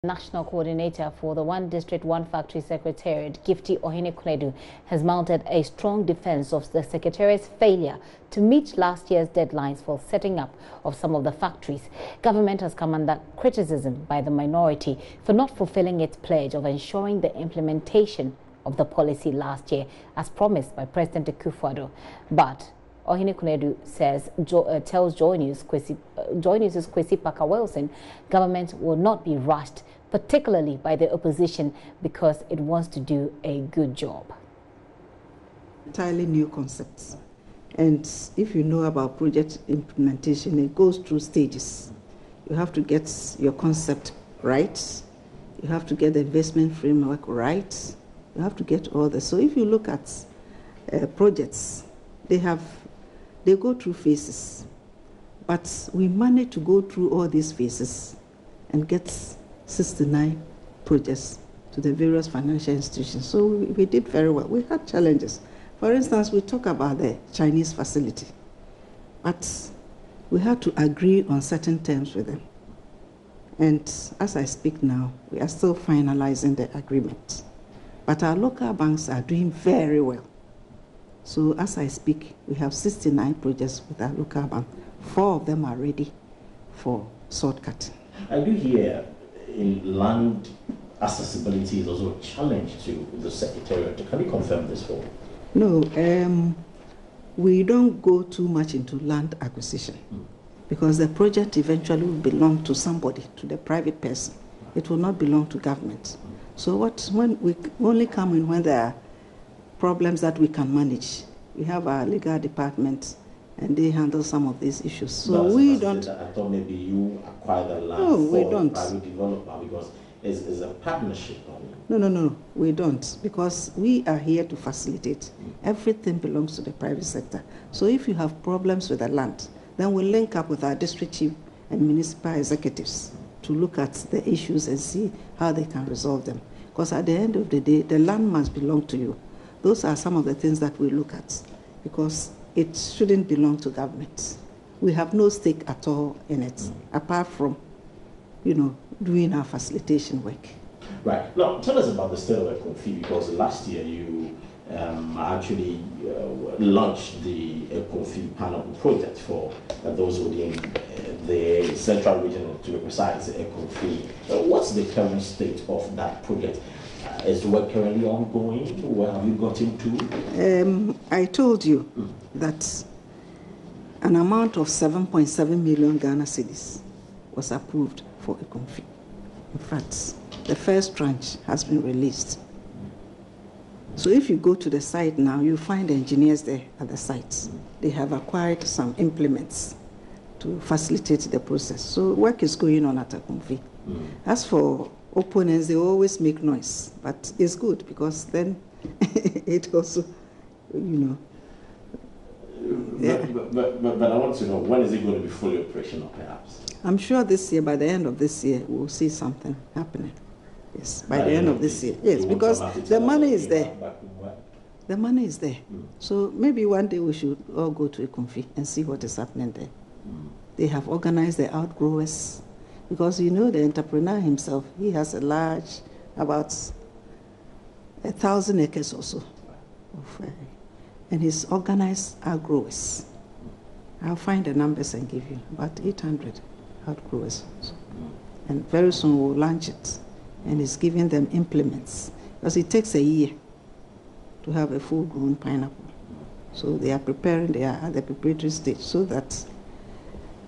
National Coordinator for the One District, One Factory Secretariat, Gifty Ohene-Kunedu, has mounted a strong defense of the Secretariat's failure to meet last year's deadlines for setting up of some of the factories. Government has come under criticism by the minority for not fulfilling its pledge of ensuring the implementation of the policy last year, as promised by President Akufo-Addo. But Ohene-Kunedu tells JoyNews' Kwesi Parker-Wilson government will not be rushed, particularly by the opposition, because it wants to do a good job. Entirely new concepts. And if you know about project implementation, it goes through stages. You have to get your concept right. You have to get the investment framework right. You have to get all this. So if you look at projects, they go through phases. But we managed to go through all these phases and get 69 projects to the various financial institutions. So we did very well. We had challenges. For instance, we talk about the Chinese facility, but we had to agree on certain terms with them. And as I speak now, we are still finalizing the agreement. But our local banks are doing very well. So as I speak, we have 69 projects with our local bank. 4 of them are ready for shortcut. I do hear in land accessibility is also a challenge to the Secretariat. Can you confirm this for me? No, we don't go too much into land acquisition because the project eventually will belong to somebody, to the private person. It will not belong to government. So when we only come in when there are problems that we can manage. We have our legal department and they handle some of these issues. So we don't. I thought maybe you acquire the land for a private developer because it's a partnership. No, we don't, because we are here to facilitate. Everything belongs to the private sector. So if you have problems with the land, then we'll link up with our district chief and municipal executives to look at the issues and see how they can resolve them. Because at the end of the day, the land must belong to you. Those are some of the things that we look at, because it shouldn't belong to government. We have no stake at all in it, apart from, doing our facilitation work. Right. Now, tell us about the state of Ekonfi, because last year you actually launched the Ekonfi Pineapple project for those within the central region, to be precise, Ekonfi. What's the current state of that project? Is work currently ongoing? Where have you gotten to? I told you that an amount of 7.7 million Ghana cedis was approved for Ekonfi. In fact, the first tranche has been released. So if you go to the site now, you find the engineers there at the sites. They have acquired some implements to facilitate the process. So work is going on at Ekonfi. As for opponents, they always make noise, but it's good because then it also, But I want to know, when is it going to be fully operational, perhaps? I'm sure this year, by the end of this year, we'll see something happening. Yes, by the end of this year. Yes, because the money is there. The money is there. So maybe one day we should all go to Ekonfi and see what is happening there. They have organized the outgrowers. Because the entrepreneur himself, he has a large, about 1,000 acres or so. And he's organized outgrowers. I'll find the numbers and give you about 800 outgrowers. And very soon we'll launch it. And he's giving them implements. Because it takes a year to have a full-grown pineapple. So they are preparing, they are at the preparatory stage, so that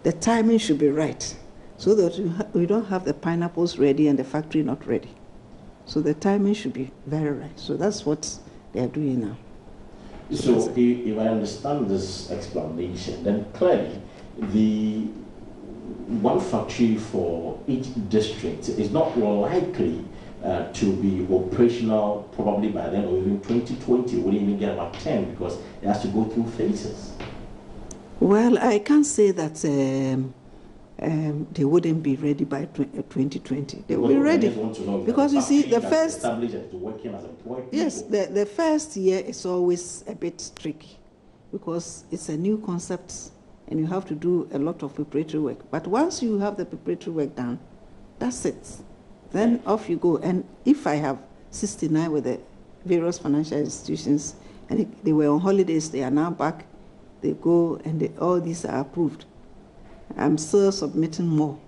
the timing should be right. So that we don't have the pineapples ready and the factory not ready. So the timing should be very right. So that's what they are doing now. So if I understand this explanation, then clearly the one factory for each district is not likely to be operational probably by then, or even 2020. We wouldn't even get about 10 because it has to go through phases. Well, I can't say that they wouldn't be ready by 2020. They will be ready. Because you see, the first... Yes, the first year is always a bit tricky because it's a new concept and you have to do a lot of preparatory work. But once you have the preparatory work done, that's it. then off you go. And if I have 69 with the various financial institutions, and they were on holidays, they are now back, they go, and all these are approved. I'm still submitting more.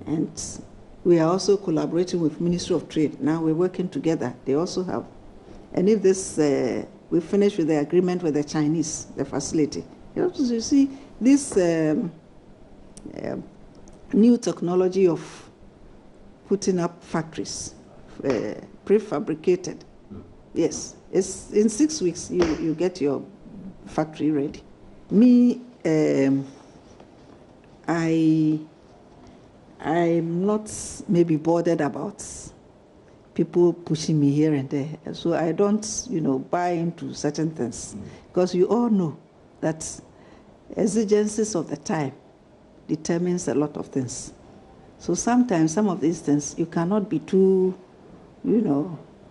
And we are also collaborating with Ministry of Trade. Now we're working together. They also have. And if this, we finish with the agreement with the Chinese, the facility. You see, this new technology of putting up factories, prefabricated. Yes, it's in 6 weeks you get your factory ready. Me, I'm not maybe bothered about people pushing me here and there, so I don't, buy into certain things, because you all know that exigencies of the time determines a lot of things. So sometimes some of these things you cannot be too,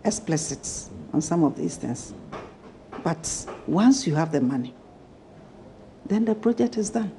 explicit on some of these things. But once you have the money, then the project is done.